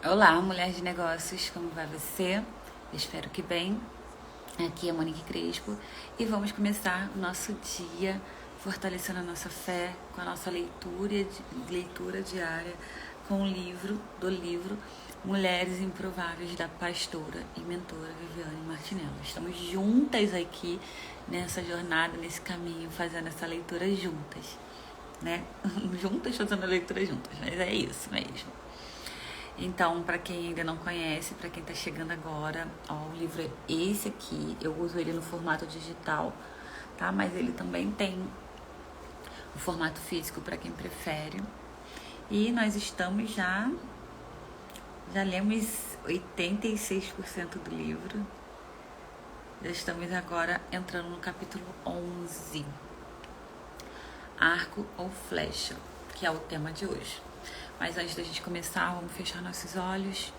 Olá, mulher de negócios, como vai você? Espero que bem. Aqui é a Monique Crespo e vamos começar o nosso dia fortalecendo a nossa fé com a nossa leitura diária com o livro Mulheres Improváveis da pastora e mentora Viviane Martinello. Estamos juntas aqui nessa jornada, nesse caminho, fazendo essa leitura juntas, né? Juntas fazendo a leitura juntas, mas é isso mesmo. Então, para quem ainda não conhece, para quem está chegando agora, o livro é esse aqui. Eu uso ele no formato digital, tá? Mas ele também tem o formato físico para quem prefere. E nós estamos já lemos 86% do livro. Já estamos agora entrando no capítulo 11. Arco ou flecha, que é o tema de hoje. Mas antes da gente começar, vamos fechar nossos olhos,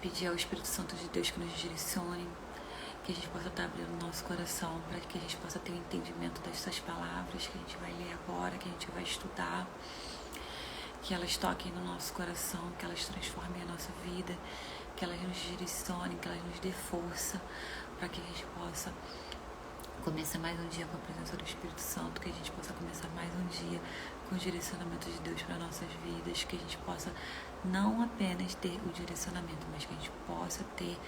pedir ao Espírito Santo de Deus que nos direcione, que a gente possa estar abrindo o nosso coração, para que a gente possa ter o entendimento dessas palavras que a gente vai ler agora, que a gente vai estudar, que elas toquem no nosso coração, que elas transformem a nossa vida, que elas nos direcionem, que elas nos dê força, para que a gente possa começar mais um dia com a presença do Espírito Santo, que a gente possa começar mais um dia com o direcionamento de Deus para nossas vidas, que a gente possa não apenas ter o direcionamento, mas que a gente possa ter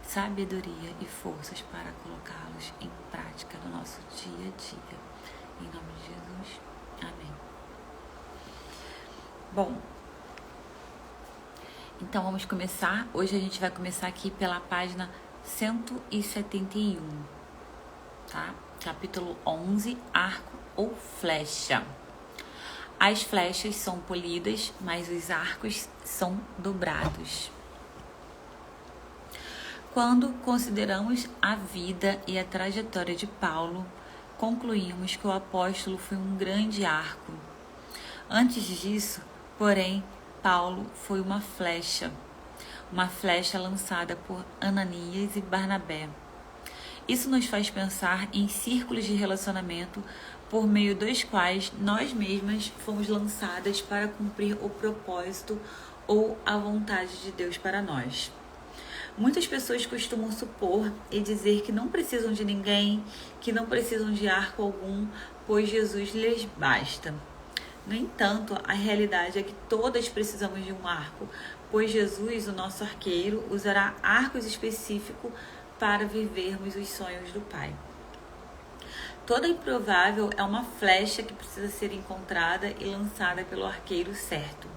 sabedoria e forças para colocá-los em prática no nosso dia a dia. Em nome de Jesus, amém. Bom, então vamos começar. Hoje a gente vai começar aqui pela página 171. Tá? Capítulo 11, arco ou flecha. As flechas são polidas, mas os arcos são dobrados. Quando consideramos a vida e a trajetória de Paulo, concluímos que o apóstolo foi um grande arco. Antes disso, porém, Paulo foi uma flecha lançada por Ananias e Barnabé. Isso nos faz pensar em círculos de relacionamento por meio dos quais nós mesmas fomos lançadas para cumprir o propósito ou a vontade de Deus para nós. Muitas pessoas costumam supor e dizer que não precisam de ninguém, que não precisam de arco algum, pois Jesus lhes basta. No entanto, a realidade é que todas precisamos de um arco, pois Jesus, o nosso arqueiro, usará arcos específicos para vivermos os sonhos do Pai. Toda improvável é uma flecha que precisa ser encontrada e lançada pelo arqueiro certo.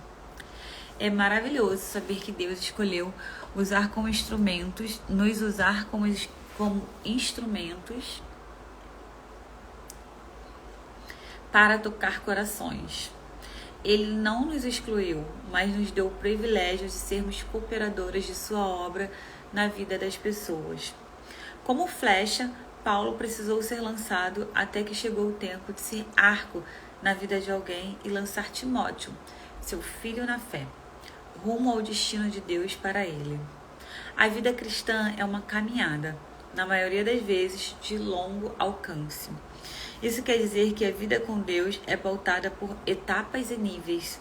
É maravilhoso saber que Deus escolheu usar como instrumentos, nos usar como instrumentos para tocar corações. Ele não nos excluiu, mas nos deu o privilégio de sermos cooperadoras de sua obra na vida das pessoas. Como flecha, Paulo precisou ser lançado até que chegou o tempo de ser arco na vida de alguém e lançar Timóteo, seu filho na fé, rumo ao destino de Deus para ele. A vida cristã é uma caminhada, na maioria das vezes de longo alcance. Isso quer dizer que a vida com Deus é pautada por etapas e níveis.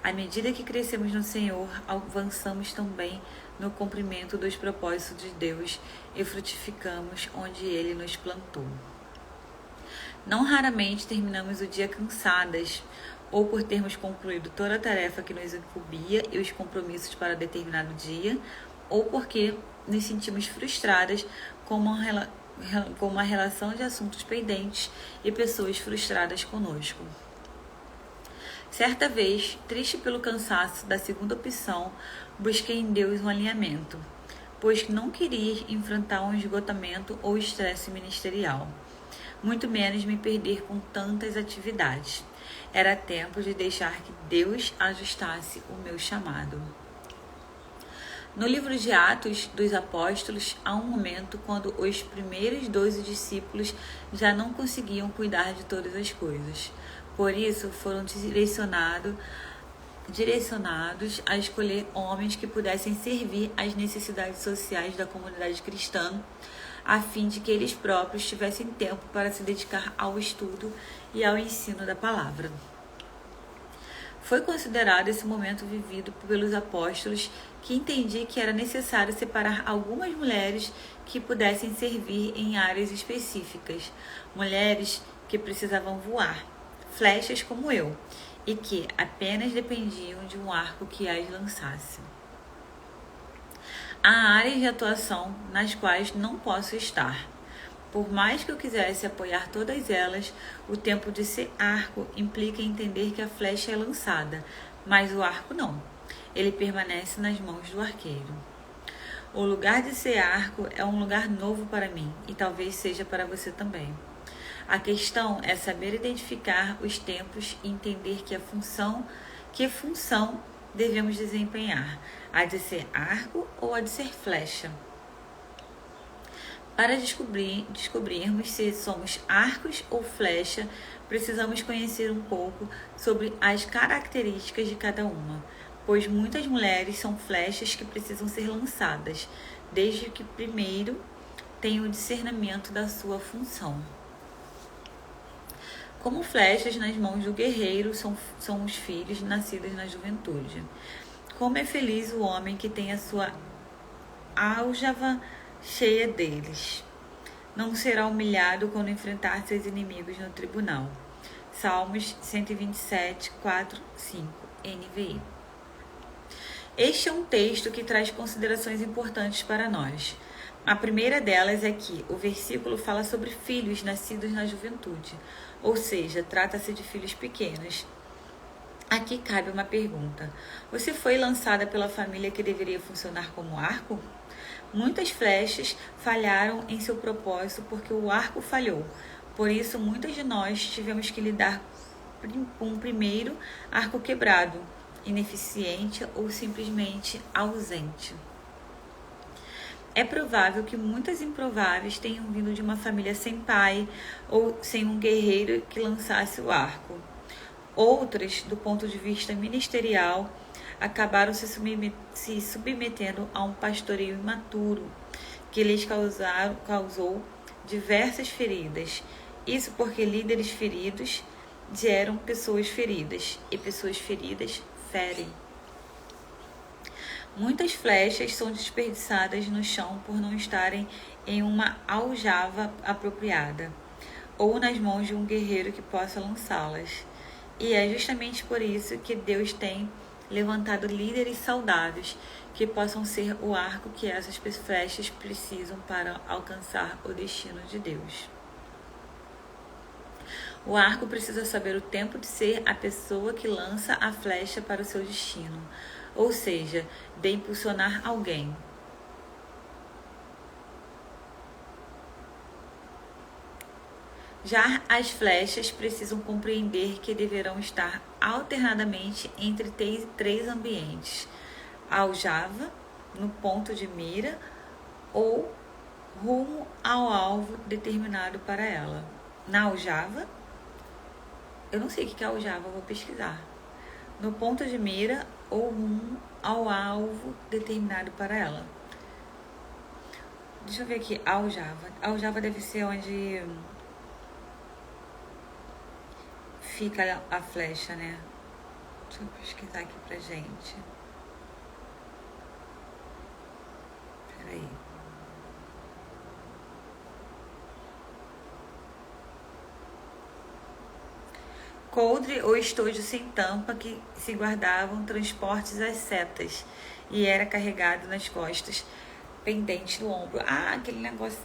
À medida que crescemos no Senhor, avançamos também no cumprimento dos propósitos de Deus e frutificamos onde Ele nos plantou. Não raramente terminamos o dia cansadas, ou por termos concluído toda a tarefa que nos incumbia e os compromissos para determinado dia, ou porque nos sentimos frustradas com uma relação de assuntos pendentes e pessoas frustradas conosco. Certa vez, triste pelo cansaço da segunda opção, busquei em Deus um alinhamento, pois não queria enfrentar um esgotamento ou estresse ministerial, muito menos me perder com tantas atividades. Era tempo de deixar que Deus ajustasse o meu chamado. No livro de Atos dos Apóstolos, há um momento quando os primeiros 12 discípulos já não conseguiam cuidar de todas as coisas. Por isso, foram direcionados a escolher homens que pudessem servir às necessidades sociais da comunidade cristã, a fim de que eles próprios tivessem tempo para se dedicar ao estudo e ao ensino da palavra. Foi considerado esse momento vivido pelos apóstolos, que entendiam que era necessário separar algumas mulheres que pudessem servir em áreas específicas, mulheres que precisavam voar, flechas como eu, e que apenas dependiam de um arco que as lançasse. Há áreas de atuação nas quais não posso estar. Por mais que eu quisesse apoiar todas elas, o tempo de ser arco implica entender que a flecha é lançada, mas o arco não. Ele permanece nas mãos do arqueiro. O lugar de ser arco é um lugar novo para mim e talvez seja para você também. A questão é saber identificar os tempos e entender que função devemos desempenhar, a de ser arco ou a de ser flecha. Para descobrirmos se somos arcos ou flecha, precisamos conhecer um pouco sobre as características de cada uma, pois muitas mulheres são flechas que precisam ser lançadas, desde que primeiro tenham o discernimento da sua função. Como flechas nas mãos do guerreiro são os filhos nascidos na juventude. Como é feliz o homem que tem a sua aljava cheia deles. Não será humilhado quando enfrentar seus inimigos no tribunal. Salmos 127, 4, 5, NVI. Este é um texto que traz considerações importantes para nós. A primeira delas é que o versículo fala sobre filhos nascidos na juventude, ou seja, trata-se de filhos pequenos. Aqui cabe uma pergunta. Você foi lançada pela família que deveria funcionar como arco? Muitas flechas falharam em seu propósito porque o arco falhou. Por isso, muitas de nós tivemos que lidar com um primeiro arco quebrado, ineficiente ou simplesmente ausente. É provável que muitas improváveis tenham vindo de uma família sem pai ou sem um guerreiro que lançasse o arco. Outras, do ponto de vista ministerial, acabaram se submetendo a um pastoreio imaturo que lhes causou diversas feridas. Isso porque líderes feridos geram pessoas feridas e pessoas feridas ferem. Muitas flechas são desperdiçadas no chão por não estarem em uma aljava apropriada ou nas mãos de um guerreiro que possa lançá-las. E é justamente por isso que Deus tem levantado líderes saudáveis que possam ser o arco que essas flechas precisam para alcançar o destino de Deus. O arco precisa saber o tempo de ser a pessoa que lança a flecha para o seu destino, ou seja, de impulsionar alguém. Já as flechas precisam compreender que deverão estar alternadamente entre três ambientes: aljava, no ponto de mira, ou rumo ao alvo determinado para ela. Na aljava, eu não sei o que é aljava, vou pesquisar. No ponto de mira ou rumo ao alvo determinado para ela. Deixa eu ver aqui, aljava. Aljava deve ser onde fica a flecha, né? Deixa eu pesquisar aqui pra gente. Peraí. Coldre ou estojo sem tampa que se guardavam transportes às setas e era carregado nas costas, pendente do ombro. Ah, aquele negócio,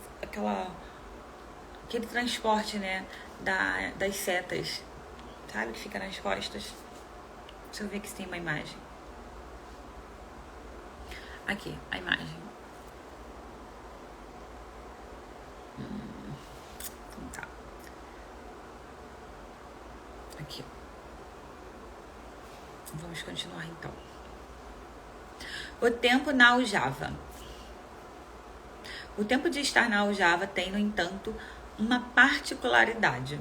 aquele transporte, né, das setas, sabe, que fica nas costas. Deixa eu ver aqui se tem uma imagem. Aqui, a imagem. Então tá. Aqui. Vamos continuar então. O tempo na aljava. O tempo de estar na aljava tem, no entanto, uma particularidade.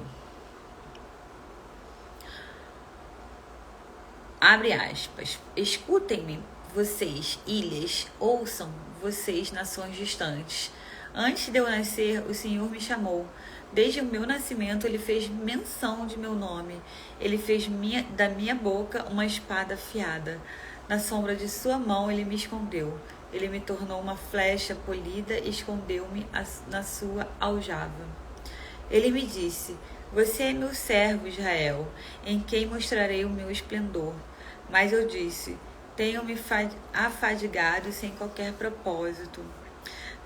Abre aspas. Escutem-me, vocês, ilhas, ouçam, vocês, nações distantes. Antes de eu nascer, o Senhor me chamou. Desde o meu nascimento, ele fez menção de meu nome. Ele fez da minha boca uma espada afiada. Na sombra de sua mão, ele me escondeu. Ele me tornou uma flecha polida e escondeu-me na sua aljava. Ele me disse: você é meu servo, Israel, em quem mostrarei o meu esplendor. Mas eu disse: tenho-me afadigado sem qualquer propósito.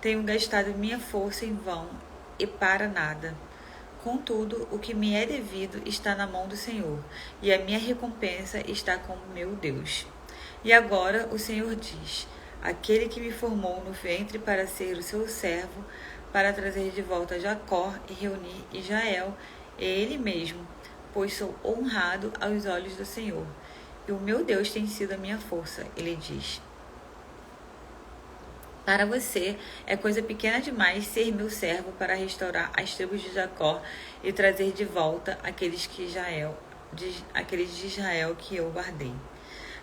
Tenho gastado minha força em vão e para nada. Contudo, o que me é devido está na mão do Senhor, e a minha recompensa está com o meu Deus. E agora o Senhor diz: aquele que me formou no ventre para ser o seu servo, para trazer de volta Jacó e reunir Israel, é ele mesmo, pois sou honrado aos olhos do Senhor. E o meu Deus tem sido a minha força, ele diz. Para você é coisa pequena demais ser meu servo para restaurar as tribos de Jacó e trazer de volta aqueles de Israel que eu guardei.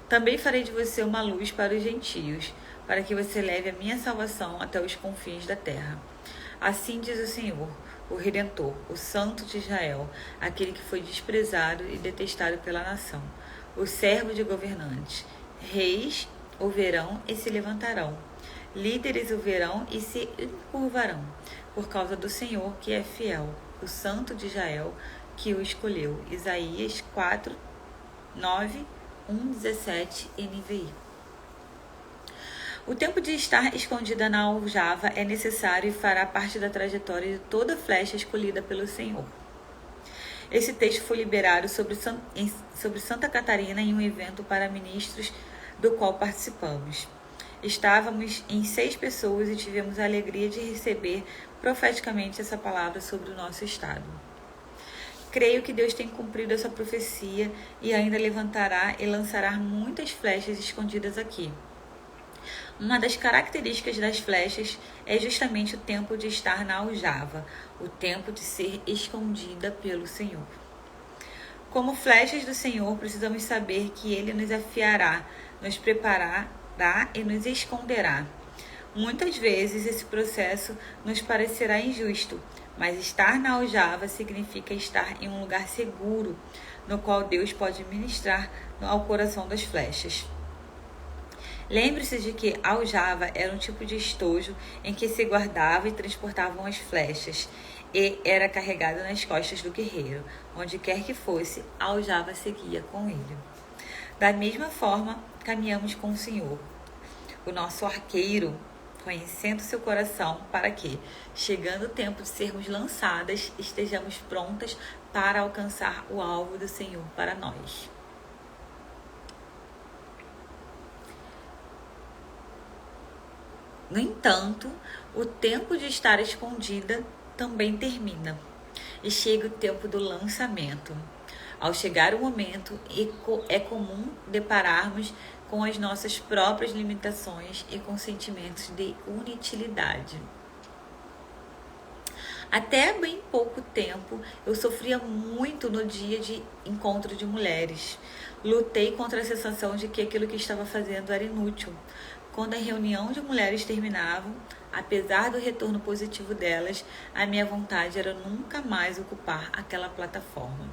Também farei de você uma luz para os gentios, para que você leve a minha salvação até os confins da terra. Assim diz o Senhor, o Redentor, o Santo de Israel, aquele que foi desprezado e detestado pela nação, o servo de governantes. Reis o verão e se levantarão. Líderes o verão e se encurvarão, por causa do Senhor que é fiel, o Santo de Israel que o escolheu. Isaías 4, 9, 1, 17, NVI. O tempo de estar escondida na aljava é necessário e fará parte da trajetória de toda flecha escolhida pelo Senhor. Esse texto foi liberado sobre Santa Catarina em um evento para ministros do qual participamos. Estávamos em 6 pessoas e tivemos a alegria de receber profeticamente essa palavra sobre o nosso estado. Creio que Deus tem cumprido essa profecia e ainda levantará e lançará muitas flechas escondidas aqui. Uma das características das flechas é justamente o tempo de estar na aljava, o tempo de ser escondida pelo Senhor. Como flechas do Senhor, precisamos saber que Ele nos afiará, nos preparará e nos esconderá. Muitas vezes esse processo nos parecerá injusto, mas estar na aljava significa estar em um lugar seguro, no qual Deus pode ministrar ao coração das flechas. Lembre-se de que a aljava era um tipo de estojo em que se guardava e transportavam as flechas, e era carregado nas costas do guerreiro. Onde quer que fosse, a aljava seguia com ele. Da mesma forma, caminhamos com o Senhor, o nosso arqueiro, conhecendo seu coração, para que, chegando o tempo de sermos lançadas, estejamos prontas para alcançar o alvo do Senhor para nós. No entanto, o tempo de estar escondida também termina, e chega o tempo do lançamento. Ao chegar o momento, é comum depararmos com as nossas próprias limitações e com sentimentos de inutilidade. Até bem pouco tempo, eu sofria muito no dia de encontro de mulheres. Lutei contra a sensação de que aquilo que estava fazendo era inútil. Quando a reunião de mulheres terminava, apesar do retorno positivo delas, a minha vontade era nunca mais ocupar aquela plataforma.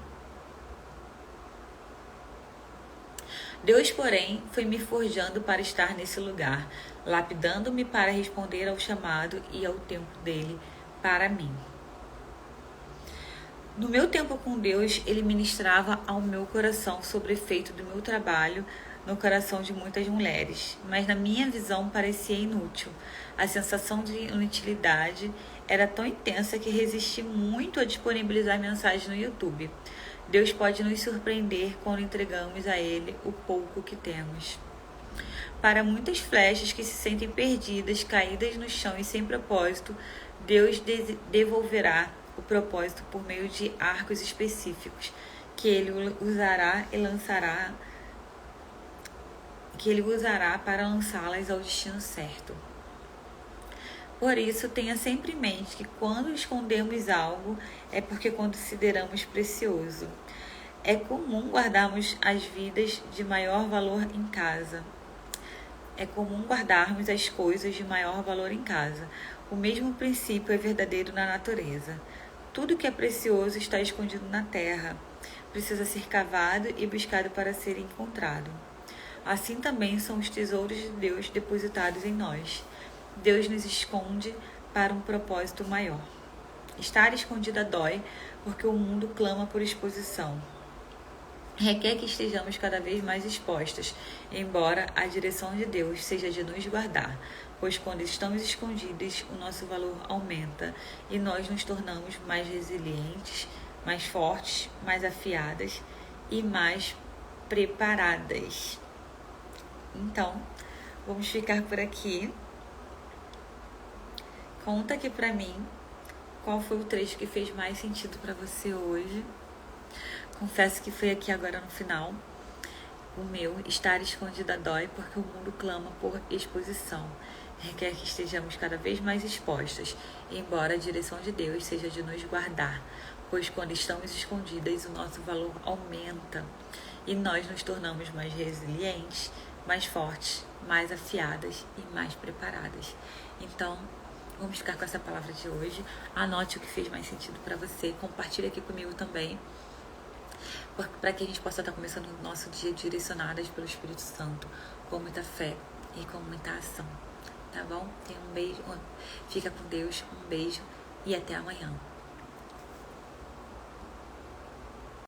Deus, porém, foi me forjando para estar nesse lugar, lapidando-me para responder ao chamado e ao tempo dele para mim. No meu tempo com Deus, Ele ministrava ao meu coração sobre o efeito do meu trabalho no coração de muitas mulheres, mas na minha visão parecia inútil. A sensação de inutilidade era tão intensa que resisti muito a disponibilizar mensagens no YouTube. Deus pode nos surpreender quando entregamos a Ele o pouco que temos. Para muitas flechas que se sentem perdidas, caídas no chão e sem propósito, Deus devolverá o propósito por meio de arcos específicos que Ele usará para lançá-las ao destino certo. Por isso, tenha sempre em mente que quando escondemos algo, é porque consideramos precioso. É comum guardarmos as vidas de maior valor em casa. É comum guardarmos as coisas de maior valor em casa. O mesmo princípio é verdadeiro na natureza. Tudo que é precioso está escondido na terra, precisa ser cavado e buscado para ser encontrado. Assim também são os tesouros de Deus depositados em nós. Deus nos esconde para um propósito maior. Estar escondida dói, porque o mundo clama por exposição. Requer que estejamos cada vez mais expostas, embora a direção de Deus seja de nos guardar, pois quando estamos escondidos, o nosso valor aumenta e nós nos tornamos mais resilientes, mais fortes, mais afiadas e mais preparadas. Então, vamos ficar por aqui. Conta aqui pra mim qual foi o trecho que fez mais sentido pra você hoje. Confesso que foi aqui agora no final. O meu, estar escondida dói, porque o mundo clama por exposição. Requer que estejamos cada vez mais expostas, embora a direção de Deus seja de nos guardar, pois quando estamos escondidas, o nosso valor aumenta e nós nos tornamos mais resilientes, mais fortes, mais afiadas e mais preparadas. Então, vamos ficar com essa palavra de hoje. Anote o que fez mais sentido para você, compartilhe aqui comigo também, para que a gente possa estar começando o nosso dia direcionadas pelo Espírito Santo, com muita fé e com muita ação. Tá bom? Tenha um beijo, fica com Deus, um beijo e até amanhã.